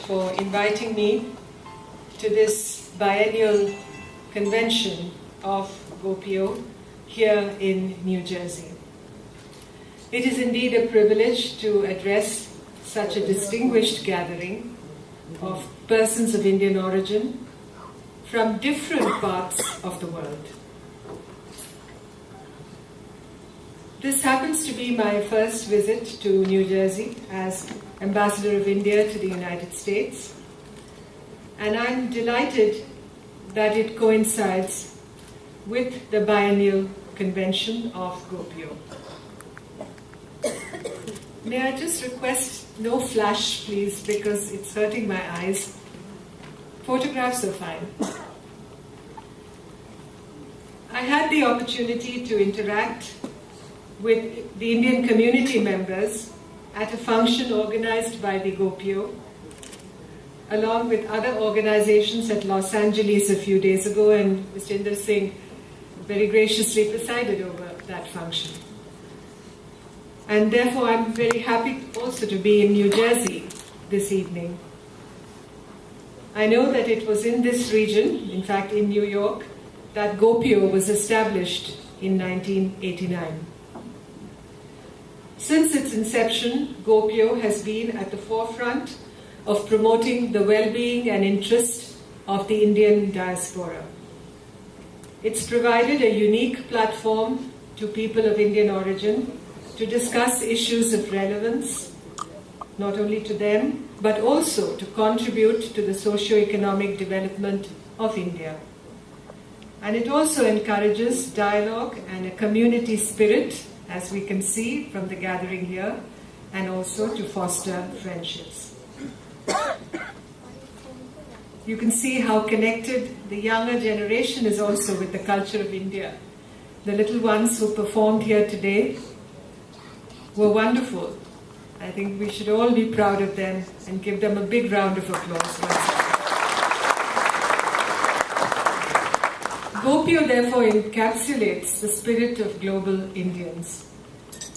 for inviting me to this biennial convention of GOPIO here in New Jersey. It is indeed a privilege to address such a distinguished gathering of persons of Indian origin from different parts of the world. This happens to be my first visit to New Jersey as Ambassador of India to the United States, and I'm delighted that it coincides with the biennial convention of GOPIO. May I just request no flash, please, because it's hurting my eyes. Photographs are fine. I had the opportunity to interact with the Indian community members at a function organized by the GOPIO, along with other organizations at Los Angeles a few days ago, and Mr. Inder Singh very graciously presided over that function. And therefore I'm very happy also to be in New Jersey this evening. I know that it was in this region, in fact in New York, that GOPIO was established in 1989. Since its inception, GOPIO has been at the forefront of promoting the well-being and interest of the Indian diaspora. It's provided a unique platform to people of Indian origin to discuss issues of relevance, not only to them, but also to contribute to the socio-economic development of India. And it also encourages dialogue and a community spirit, as we can see from the gathering here, and also to foster friendships. You can see how connected the younger generation is also with the culture of India. The little ones who performed here today were wonderful. I think we should all be proud of them and give them a big round of applause once again. GOPIO therefore encapsulates the spirit of global Indians,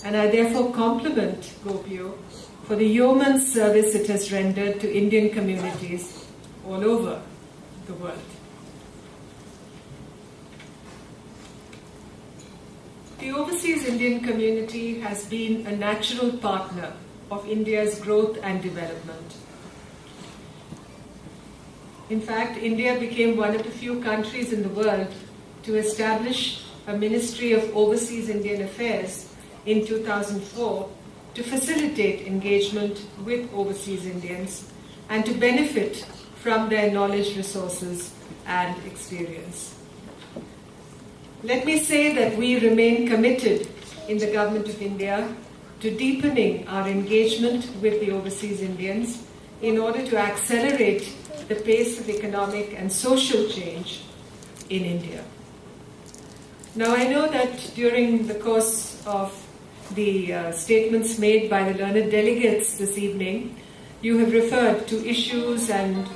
and I therefore compliment GOPIO for the yeoman's service it has rendered to Indian communities all over the world. The overseas Indian community has been a natural partner of India's growth and development. In fact, India became one of the few countries in the world to establish a Ministry of Overseas Indian Affairs in 2004 to facilitate engagement with overseas Indians and to benefit from their knowledge, resources, and experience. Let me say that we remain committed in the Government of India to deepening our engagement with the overseas Indians in order to accelerate the pace of economic and social change in India. Now, I know that during the course of the statements made by the learned delegates this evening, you have referred to issues and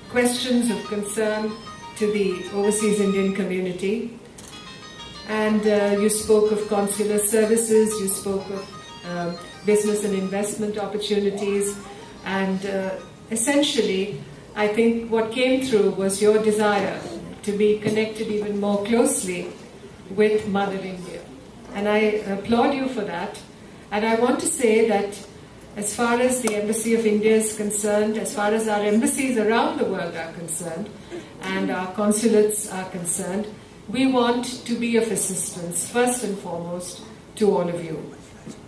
questions of concern to the overseas Indian community. And you spoke of consular services, you spoke of business and investment opportunities, and essentially, I think what came through was your desire to be connected even more closely with Mother India. And I applaud you for that. And I want to say that as far as the Embassy of India is concerned, as far as our embassies around the world are concerned, and our consulates are concerned, we want to be of assistance, first and foremost, to all of you.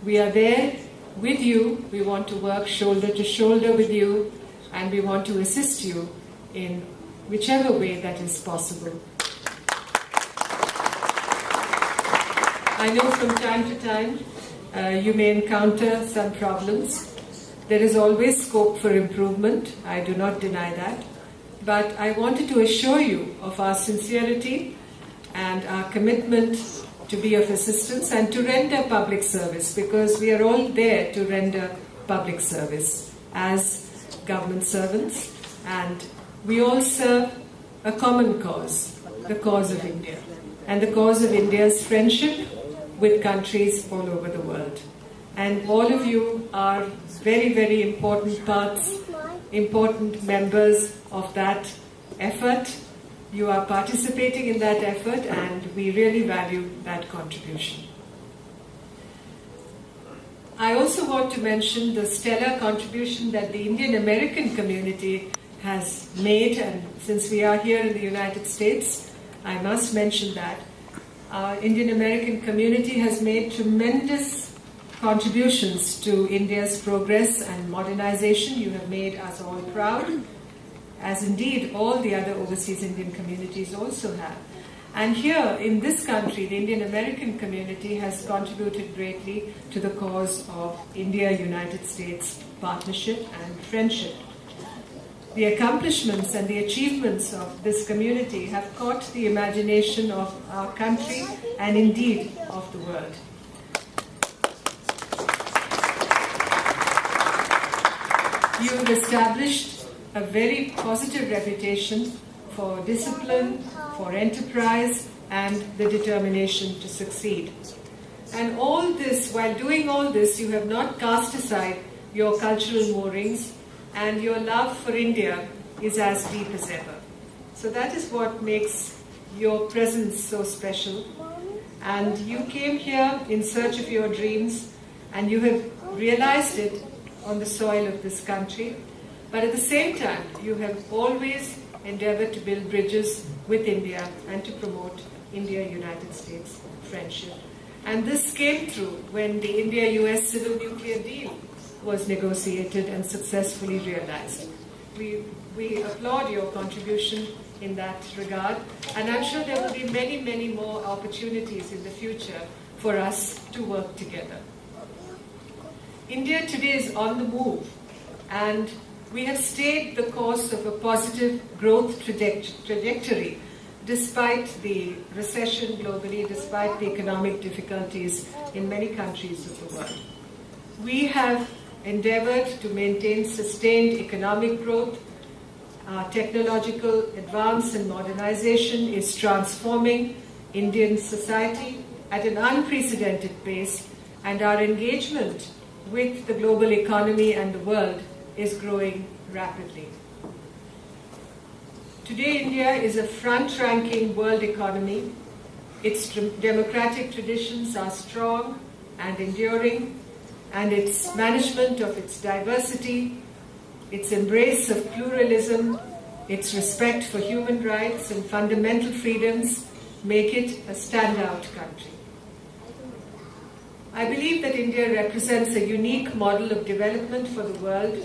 We are there with you. We want to work shoulder to shoulder with you, and we want to assist you in whichever way that is possible. I know from time to time you may encounter some problems. There is always scope for improvement. I do not deny that. But I wanted to assure you of our sincerity and our commitment to be of assistance and to render public service, because we are all there to render public service as government servants, and we all serve a common cause, the cause of India, and the cause of India's friendship with countries all over the world. and all of you are very, very important parts, important members of that effort. You are participating in that effort, and we really value that contribution. I also want to mention the stellar contribution that the Indian American community has made, and since we are here in the United States, I must mention that. Our Indian American community has made tremendous contributions to India's progress and modernization. You have made us all proud, as indeed all the other overseas Indian communities also have. And here in this country, the Indian American community has contributed greatly to the cause of India-United States partnership and friendship. The accomplishments and the achievements of this community have caught the imagination of our country and indeed of the world. You have established a very positive reputation for discipline, for enterprise, and the determination to succeed. And all this, while doing all this, you have not cast aside your cultural moorings, and your love for India is as deep as ever. So that is what makes your presence so special. And you came here in search of your dreams, and you have realized it on the soil of this country. But at the same time, you have always endeavored to build bridges with India and to promote India-United States friendship. And this came through when the India-US civil nuclear deal was negotiated and successfully realized. We applaud your contribution in that regard, and I'm sure there will be many, many more opportunities in the future for us to work together. India today is on the move, and we have stayed the course of a positive growth trajectory despite the recession globally, despite the economic difficulties in many countries of the world. We have endeavored to maintain sustained economic growth. Our technological advance and modernization is transforming Indian society at an unprecedented pace, and our engagement with the global economy and the world is growing rapidly. Today, India is a front-ranking world economy. Its democratic traditions are strong and enduring, and its management of its diversity, its embrace of pluralism, its respect for human rights and fundamental freedoms make it a standout country. I believe that India represents a unique model of development for the world,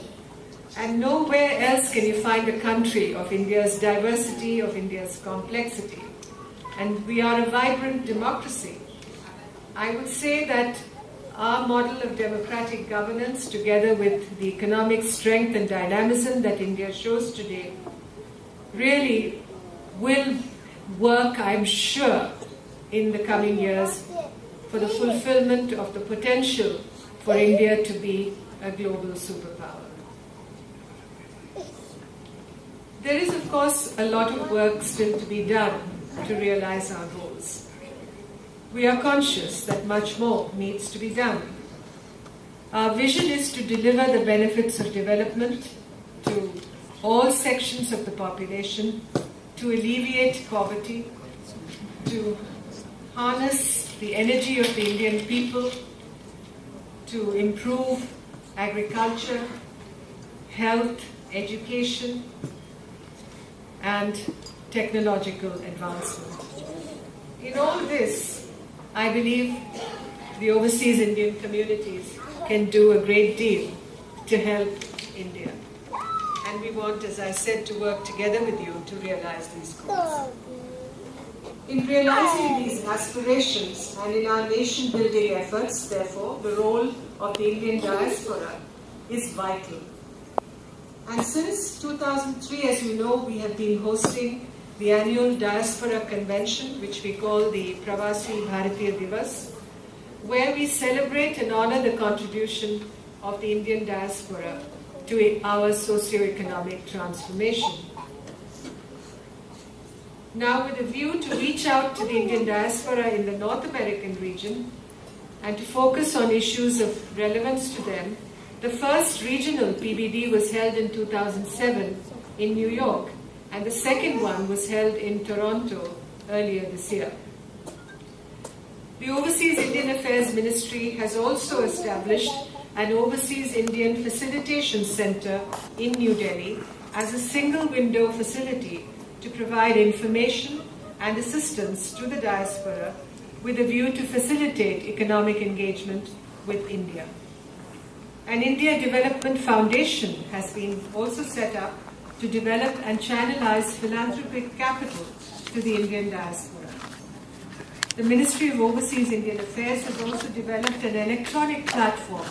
and nowhere else can you find a country of India's diversity, of India's complexity. And we are a vibrant democracy. I would say that our model of democratic governance, together with the economic strength and dynamism that India shows today, really will work, I'm sure, in the coming years for the fulfillment of the potential for India to be a global superpower. There is, of course, a lot of work still to be done to realize our goals. We are conscious that much more needs to be done. Our vision is to deliver the benefits of development to all sections of the population, to alleviate poverty, to harness the energy of the Indian people, to improve agriculture, health, education, and technological advancement. In all this, I believe the overseas Indian communities can do a great deal to help India. And we want, as I said, to work together with you to realize these goals. In realizing these aspirations and in our nation-building efforts, therefore, the role of the Indian diaspora is vital. And since 2003, as you know, we have been hosting the annual Diaspora Convention, which we call the Pravasi Bharatiya Divas, where we celebrate and honor the contribution of the Indian diaspora to our socio-economic transformation. Now, with a view to reach out to the Indian diaspora in the North American region, and to focus on issues of relevance to them, the first regional PBD was held in 2007 in New York, and the second one was held in Toronto earlier this year. The Overseas Indian Affairs Ministry has also established an Overseas Indian Facilitation Center in New Delhi as a single window facility to provide information and assistance to the diaspora with a view to facilitate economic engagement with India. An India Development Foundation has been also set up to develop and channelize philanthropic capital to the Indian diaspora. The Ministry of Overseas Indian Affairs has also developed an electronic platform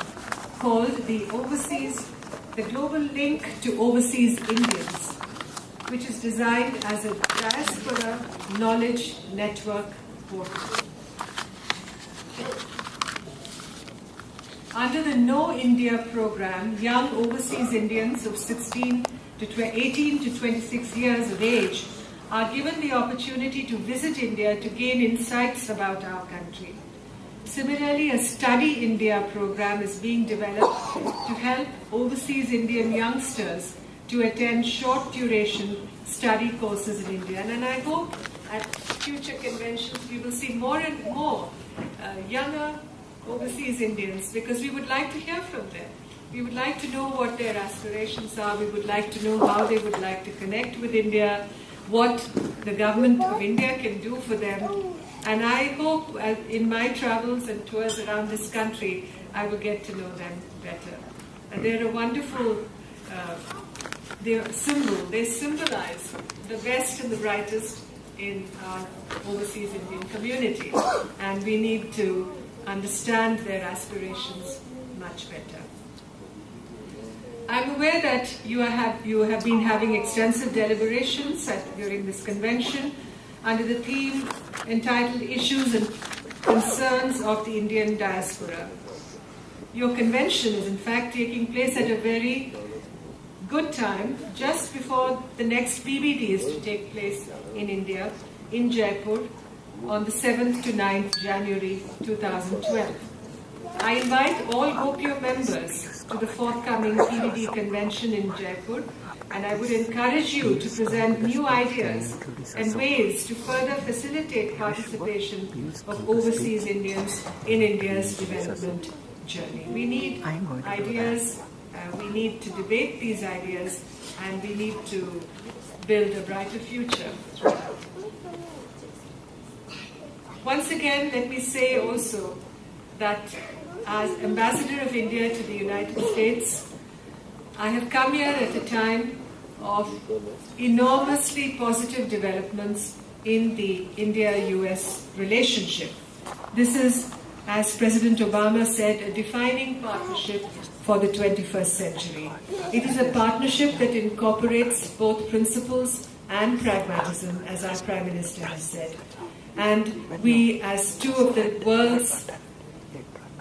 called the Global Link to Overseas Indians, which is designed as a diaspora knowledge network portal. Under the Know India program, young overseas Indians of 18 to 26 years of age are given the opportunity to visit India to gain insights about our country. Similarly, a Study India program is being developed to help overseas Indian youngsters to attend short duration study courses in India. And I hope at future conventions we will see more and more younger overseas Indians, because we would like to hear from them. We would like to know what their aspirations are. We would like to know how they would like to connect with India, what the government of India can do for them. And I hope in my travels and tours around this country, I will get to know them better. And they're a wonderful symbol. They symbolize the best and the brightest in our overseas Indian community. And we need to understand their aspirations much better. I'm aware that you have been having extensive deliberations during this convention under the theme entitled Issues and Concerns of the Indian Diaspora. Your convention is in fact taking place at a very good time, just before the next PBD is to take place in India, in Jaipur, on the 7th to 9th January 2012. I invite all GOPIO members to the forthcoming PBD convention in Jaipur, and I would encourage you to present new ideas and ways to further facilitate participation of overseas Indians in India's development journey. We need ideas, we need to debate these ideas, and we need to build a brighter future. Once again, let me say also that as Ambassador of India to the United States, I have come here at a time of enormously positive developments in the India-US relationship. This is, as President Obama said, a defining partnership for the 21st century. It is a partnership that incorporates both principles and pragmatism, as our Prime Minister has said. And we, as two of the world's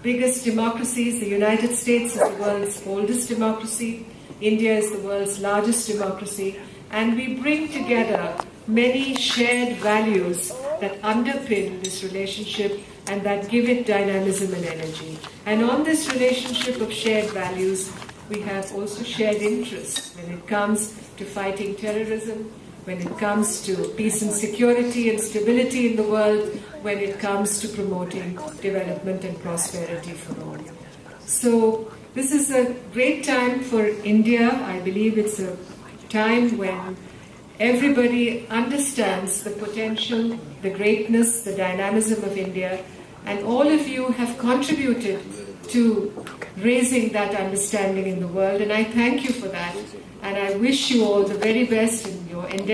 biggest democracies, the United States is the world's oldest democracy, India is the world's largest democracy, and we bring together many shared values that underpin this relationship and that give it dynamism and energy. And on this relationship of shared values, we have also shared interests when it comes to fighting terrorism, when it comes to peace and security and stability in the world, when it comes to promoting development and prosperity for all. So this is a great time for India. I believe it's a time when everybody understands the potential, the greatness, the dynamism of India, and all of you have contributed to raising that understanding in the world, and I thank you for that, and I wish you all the very best in your endeavor.